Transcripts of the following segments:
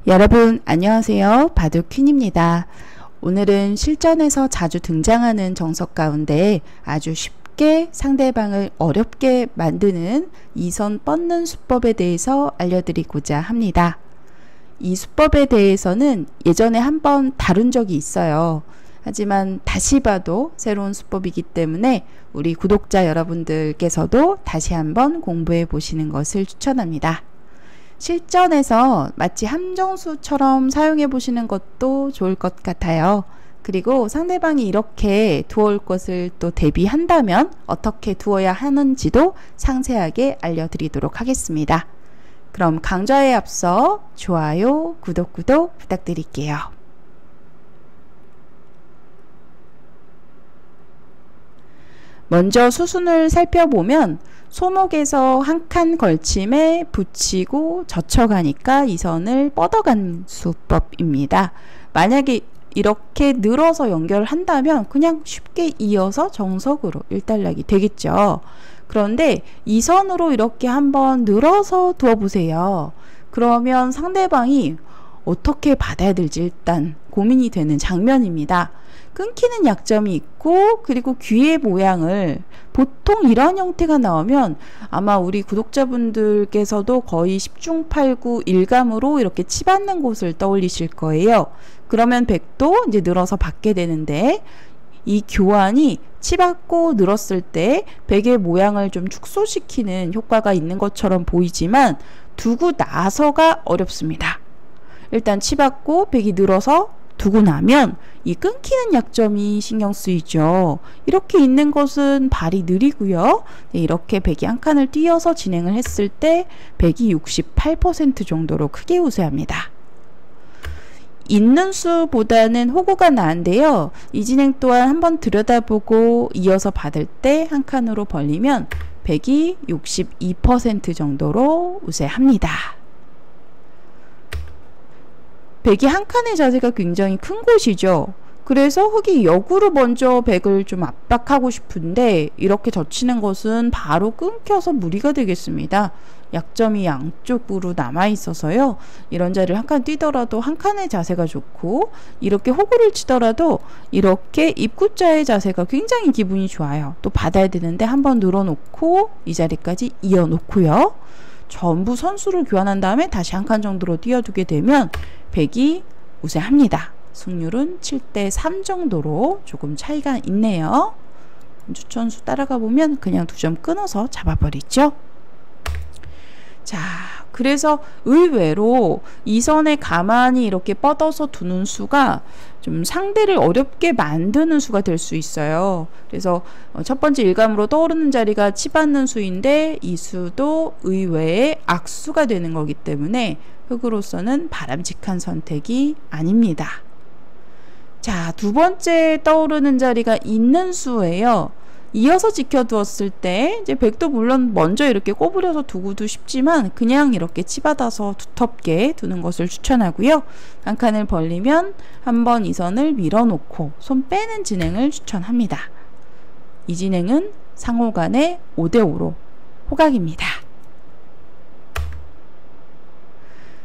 여러분 안녕하세요. 바둑퀸입니다. 오늘은 실전에서 자주 등장하는 정석 가운데 아주 쉽게 상대방을 어렵게 만드는 이선 뻗는 수법에 대해서 알려드리고자 합니다. 이 수법에 대해서는 예전에 한번 다룬 적이 있어요. 하지만 다시 봐도 새로운 수법이기 때문에 우리 구독자 여러분들께서도 다시 한번 공부해 보시는 것을 추천합니다. 실전에서 마치 함정수처럼 사용해 보시는 것도 좋을 것 같아요. 그리고 상대방이 이렇게 두어올 것을 또 대비한다면 어떻게 두어야 하는지도 상세하게 알려드리도록 하겠습니다. 그럼 강좌에 앞서 좋아요, 구독 부탁드릴게요. 먼저 수순을 살펴보면 소목에서 한 칸 걸침에 붙이고 젖혀가니까 이 선을 뻗어간 수법입니다. 만약에 이렇게 늘어서 연결한다면 그냥 쉽게 이어서 정석으로 일단락이 되겠죠. 그런데 이 선으로 이렇게 한번 늘어서 두어보세요. 그러면 상대방이 어떻게 받아야 될지 일단 고민이 되는 장면입니다. 끊기는 약점이 있고 그리고 귀의 모양을 보통 이런 형태가 나오면 아마 우리 구독자분들께서도 거의 10중 8구 일감으로 이렇게 치받는 곳을 떠올리실 거예요. 그러면 백도 이제 늘어서 받게 되는데 이 교환이 치받고 늘었을 때 백의 모양을 좀 축소시키는 효과가 있는 것처럼 보이지만 두고 나서가 어렵습니다. 일단 치받고 백이 늘어서 두고 나면 이 끊기는 약점이 신경 쓰이죠. 이렇게 있는 것은 발이 느리고요. 이렇게 백이 한 칸을 띄어서 진행을 했을 때 백이 68% 정도로 크게 우세합니다. 있는 수보다는 호구가 나은데요. 이 진행 또한 한번 들여다보고 이어서 받을 때 한 칸으로 벌리면 백이 62% 정도로 우세합니다. 백이 한 칸의 자세가 굉장히 큰 곳이죠. 그래서 흑이 역으로 먼저 백을 좀 압박하고 싶은데 이렇게 젖히는 것은 바로 끊겨서 무리가 되겠습니다. 약점이 양쪽으로 남아 있어서요. 이런 자리를 한 칸 뛰더라도 한 칸의 자세가 좋고 이렇게 호구를 치더라도 이렇게 입구자의 자세가 굉장히 기분이 좋아요. 또 받아야 되는데 한번 늘어놓고 이 자리까지 이어놓고요. 전부 선수를 교환한 다음에 다시 한 칸 정도로 띄워두게 되면 백이 우세합니다. 승률은 7대 3 정도로 조금 차이가 있네요. 추천수 따라가 보면 그냥 2점 끊어서 잡아버리죠. 자, 그래서 의외로 이 선에 가만히 이렇게 뻗어서 두는 수가 좀 상대를 어렵게 만드는 수가 될 수 있어요. 그래서 첫 번째 일감으로 떠오르는 자리가 치받는 수인데 이 수도 의외의 악수가 되는 거기 때문에 흑으로서는 바람직한 선택이 아닙니다. 자, 두 번째 떠오르는 자리가 있는 수예요. 이어서 지켜두었을 때 이제 백도 물론 먼저 이렇게 꼬부려서 두고도 쉽지만 그냥 이렇게 치받아서 두텁게 두는 것을 추천하고요. 한 칸을 벌리면 한번 이 선을 밀어놓고 손 빼는 진행을 추천합니다. 이 진행은 상호간의 5대5로 호각입니다.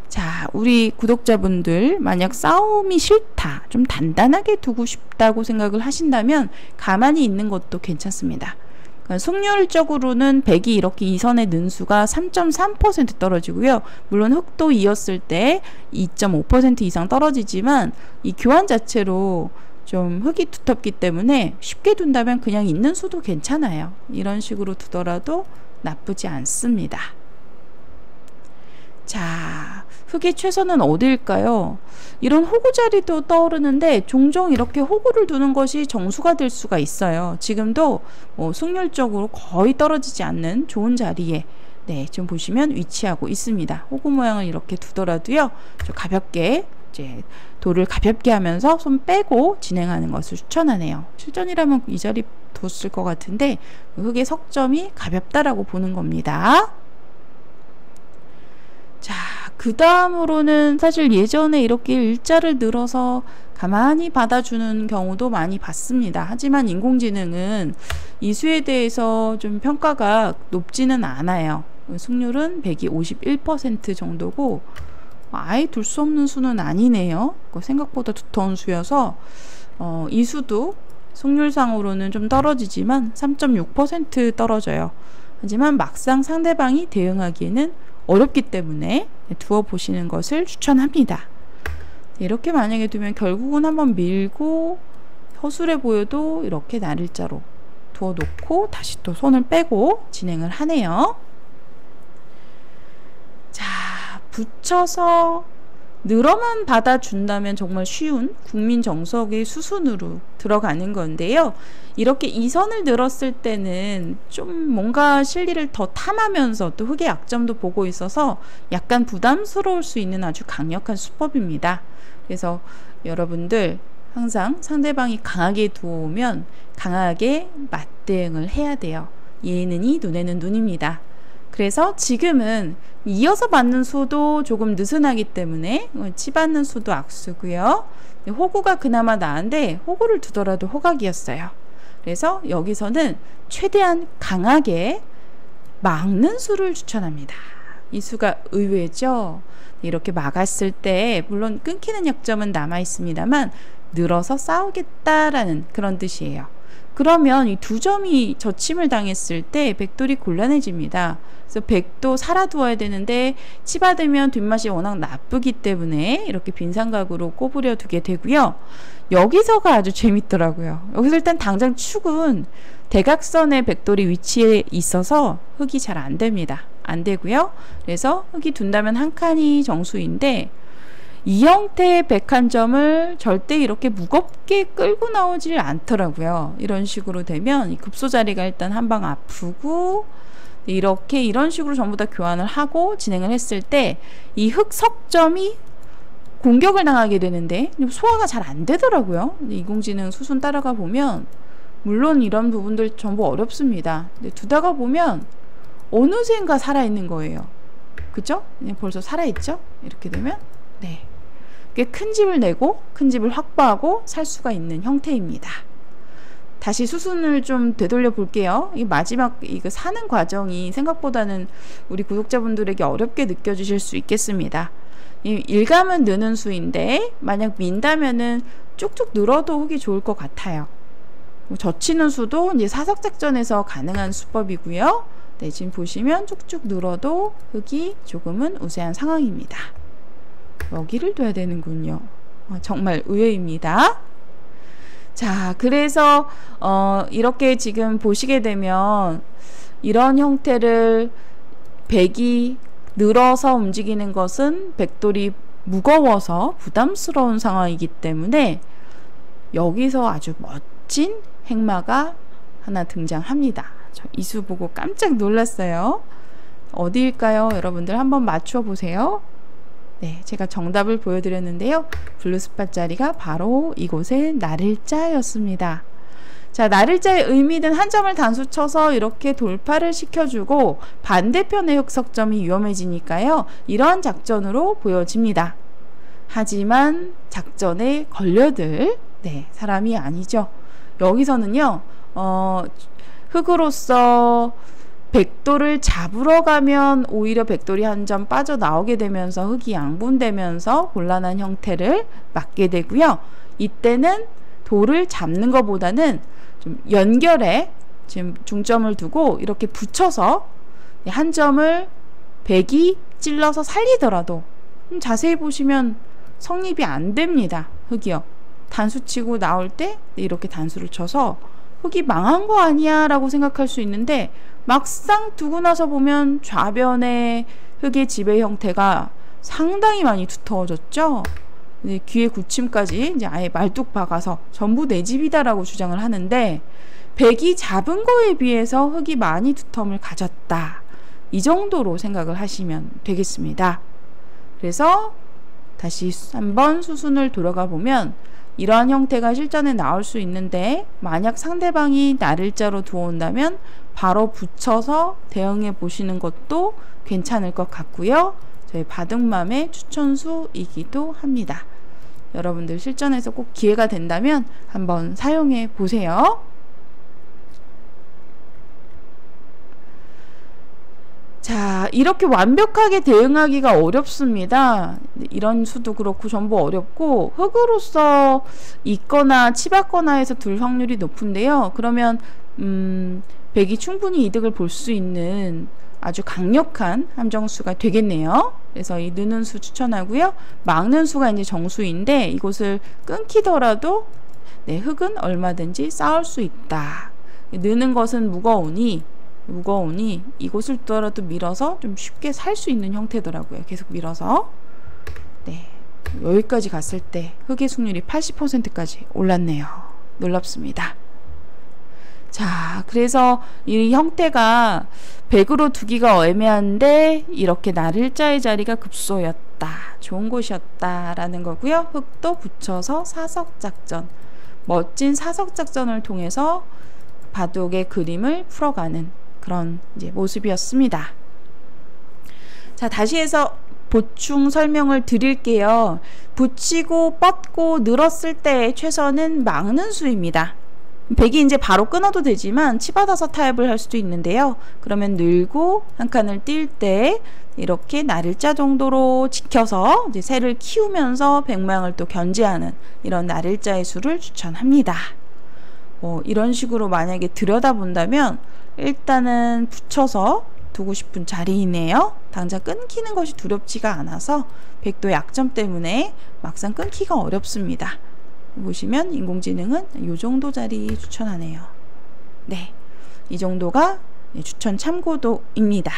자, 우리 구독자분들 만약 싸움이 싫다, 좀 단단하게 두고 싶다고 생각을 하신다면 가만히 있는 것도 괜찮습니다. 그러니까 승률적으로는 백이 이렇게 이 선의 는수가 3.3% 떨어지고요. 물론 흑도 이었을 때 2.5% 이상 떨어지지만 이 교환 자체로 좀 흑이 두텁기 때문에 쉽게 둔다면 그냥 있는 수도 괜찮아요. 이런 식으로 두더라도 나쁘지 않습니다. 자, 흑의 최선은 어디일까요? 이런 호구 자리도 떠오르는데 종종 이렇게 호구를 두는 것이 정수가 될 수가 있어요. 지금도 승률적으로 거의 떨어지지 않는 좋은 자리에 좀 보시면 위치하고 있습니다. 호구 모양을 이렇게 두더라도요. 좀 가볍게 이제 돌을 가볍게 하면서 손 빼고 진행하는 것을 추천하네요. 실전이라면 이 자리 뒀을 것 같은데 흑의 석점이 가볍다라고 보는 겁니다. 자, 그 다음으로는 사실 예전에 이렇게 일자를 늘어서 가만히 받아주는 경우도 많이 봤습니다. 하지만 인공지능은 이 수에 대해서 좀 평가가 높지는 않아요. 승률은 151% 정도고 아예 둘 수 없는 수는 아니네요. 생각보다 두터운 수여서 이 수도 승률상으로는 좀 떨어지지만 3.6% 떨어져요. 하지만 막상 상대방이 대응하기에는 어렵기 때문에 두어 보시는 것을 추천합니다. 이렇게 만약에 두면 결국은 한번 밀고 허술해 보여도 이렇게 날일자로 두어 놓고 다시 또 손을 빼고 진행을 하네요. 자, 붙여서 늘어만 받아준다면 정말 쉬운 국민 정석의 수순으로 들어가는 건데요. 이렇게 이 선을 늘었을 때는 좀 뭔가 실리를 더 탐하면서 또 흑의 약점도 보고 있어서 약간 부담스러울 수 있는 아주 강력한 수법입니다. 그래서 여러분들 항상 상대방이 강하게 두어오면 강하게 맞대응을 해야 돼요. 예는 이, 눈에는 눈입니다. 그래서 지금은 이어서 받는 수도 조금 느슨하기 때문에 치받는 수도 악수고요. 호구가 그나마 나은데 호구를 두더라도 호각이었어요. 그래서 여기서는 최대한 강하게 막는 수를 추천합니다. 이 수가 의외죠. 이렇게 막았을 때 물론 끊기는 약점은 남아 있습니다만 늘어서 싸우겠다라는 그런 뜻이에요. 그러면 이 두 점이 젖힘을 당했을 때 백돌이 곤란해집니다. 그래서 백도 살아두어야 되는데 치받으면 뒷맛이 워낙 나쁘기 때문에 이렇게 빈삼각으로 꼬부려 두게 되고요. 여기서가 아주 재밌더라고요. 여기서 일단 당장 축은 대각선의 백돌이 위치에 있어서 흑이 잘 안 됩니다. 안 되고요. 그래서 흑이 둔다면 한 칸이 정수인데 이 형태의 백 한 점을 절대 이렇게 무겁게 끌고 나오질 않더라고요. 이런 식으로 되면 이 급소 자리가 일단 한 방 아프고 이렇게 이런 식으로 전부 다 교환을 하고 진행을 했을 때 이 흑 석점이 공격을 당하게 되는데 소화가 잘 안 되더라고요. 인공지능 수순 따라가 보면 물론 이런 부분들 전부 어렵습니다. 근데 두다가 보면 어느샌가 살아있는 거예요. 그죠? 벌써 살아있죠? 이렇게 되면 네, 꽤 큰 집을 내고 큰 집을 확보하고 살 수가 있는 형태입니다. 다시 수순을 좀 되돌려 볼게요. 이 마지막 이거 사는 과정이 생각보다는 우리 구독자분들에게 어렵게 느껴지실 수 있겠습니다. 이 일감은 느는 수인데 만약 민다면은 쭉쭉 늘어도 흑이 좋을 것 같아요. 젖히는 수도 이제 사석작전에서 가능한 수법이고요. 네, 지금 보시면 쭉쭉 늘어도 흑이 조금은 우세한 상황입니다. 여기를 둬야 되는군요. 정말 의외입니다. 자, 그래서 이렇게 지금 보시게 되면 이런 형태를 백이 늘어서 움직이는 것은 백돌이 무거워서 부담스러운 상황이기 때문에 여기서 아주 멋진 행마가 하나 등장합니다. 저 이 수 보고 깜짝 놀랐어요. 어디일까요? 여러분들 한번 맞춰 보세요. 네, 제가 정답을 보여드렸는데요. 블루스팟 자리가 바로 이곳의 날일자였습니다. 자, 날일자의 의미는 한 점을 단수 쳐서 이렇게 돌파를 시켜주고 반대편의 흑석점이 위험해지니까요. 이러한 작전으로 보여집니다. 하지만 작전에 걸려들 사람이 아니죠. 여기서는요. 흑으로서 백돌을 잡으러 가면 오히려 백돌이 한 점 빠져나오게 되면서 흑이 양분되면서 곤란한 형태를 맞게 되고요. 이때는 돌을 잡는 것보다는 좀 연결에 지금 중점을 두고 이렇게 붙여서 한 점을 백이 찔러서 살리더라도 자세히 보시면 성립이 안 됩니다. 흑이요. 단수 치고 나올 때 이렇게 단수를 쳐서 흑이 망한 거 아니야 라고 생각할 수 있는데 막상 두고 나서 보면 좌변의 흑의 지배 형태가 상당히 많이 두터워졌죠. 귀에 굳힘까지 이제 아예 말뚝 박아서 전부 내 집이다라고 주장을 하는데 백이 잡은 거에 비해서 흑이 많이 두텀을 가졌다. 이 정도로 생각을 하시면 되겠습니다. 그래서 다시 한번 수순을 돌아가 보면 이러한 형태가 실전에 나올 수 있는데 만약 상대방이 날일자로 두어온다면 바로 붙여서 대응해 보시는 것도 괜찮을 것 같고요. 저희 바둑맘의 추천수이기도 합니다. 여러분들 실전에서 꼭 기회가 된다면 한번 사용해 보세요. 자, 이렇게 완벽하게 대응하기가 어렵습니다. 이런 수도 그렇고 전부 어렵고, 흑으로서 있거나 치받거나 해서 둘 확률이 높은데요. 그러면 백이 충분히 이득을 볼 수 있는 아주 강력한 함정수가 되겠네요. 그래서 이 느는 수 추천하고요. 막는 수가 이제 정수인데, 이곳을 끊기더라도 네, 흑은 얼마든지 싸울 수 있다. 느는 것은 무거우니 이곳을 두더라도 밀어서 좀 쉽게 살 수 있는 형태더라고요. 계속 밀어서. 네, 여기까지 갔을 때 흑의 승률이 80%까지 올랐네요. 놀랍습니다. 자, 그래서 이 형태가 백으로 두기가 애매한데 이렇게 날일자의 자리가 급소였다. 좋은 곳이었다 라는 거고요. 흑도 붙여서 사석작전, 멋진 사석작전을 통해서 바둑의 그림을 풀어가는 그런 이제 모습이었습니다. 자, 다시 해서 보충 설명을 드릴게요. 붙이고 뻗고 늘었을 때 최선은 막는 수입니다. 백이 이제 바로 끊어도 되지만 치받아서 타협을 할 수도 있는데요. 그러면 늘고 한 칸을 뛸 때 이렇게 날일자 정도로 지켜서 이제 새를 키우면서 백모양을 또 견제하는 이런 날일자의 수를 추천합니다. 이런 식으로 만약에 들여다본다면 일단은 붙여서 두고 싶은 자리이네요. 당장 끊기는 것이 두렵지가 않아서 백도의 약점 때문에 막상 끊기가 어렵습니다. 보시면 인공지능은 이 정도 자리 추천하네요. 네, 이 정도가 추천 참고도입니다.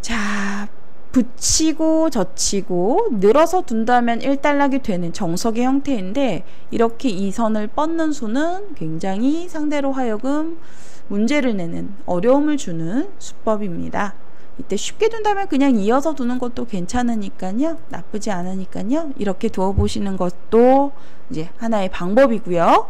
자, 붙이고 젖히고 늘어서 둔다면 일단락이 되는 정석의 형태인데, 이렇게 이 선을 뻗는 수는 굉장히 상대로 하여금 문제를 내는, 어려움을 주는 수법입니다. 이때 쉽게 둔다면 그냥 이어서 두는 것도 괜찮으니까요. 나쁘지 않으니까요. 이렇게 두어 보시는 것도 이제 하나의 방법이고요.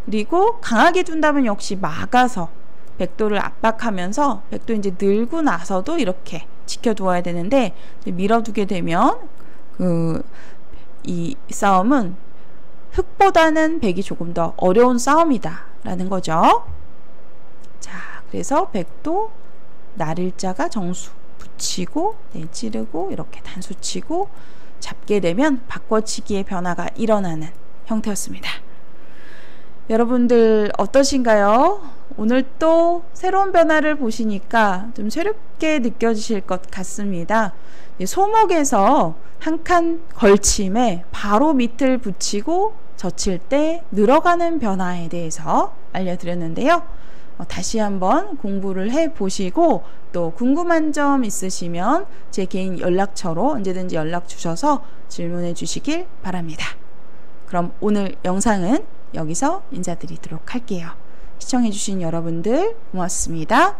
그리고 강하게 둔다면 역시 막아서 백도를 압박하면서 백도 이제 늘고 나서도 이렇게 지켜두어야 되는데, 밀어두게 되면 이 싸움은 흑보다는 백이 조금 더 어려운 싸움이다 라는 거죠. 자, 그래서 백도 날일자가 정수, 붙이고 찌르고 이렇게 단수 치고 잡게 되면 바꿔치기의 변화가 일어나는 형태였습니다. 여러분들 어떠신가요? 오늘 또 새로운 변화를 보시니까 좀 새롭게 느껴지실 것 같습니다. 소목에서 한 칸 걸침에 바로 밑을 붙이고 젖힐 때 늘어가는 변화에 대해서 알려드렸는데요. 다시 한번 공부를 해 보시고 또 궁금한 점 있으시면 제 개인 연락처로 언제든지 연락 주셔서 질문해 주시길 바랍니다. 그럼 오늘 영상은 여기서 인사드리도록 할게요. 시청해 주신 여러분들 고맙습니다.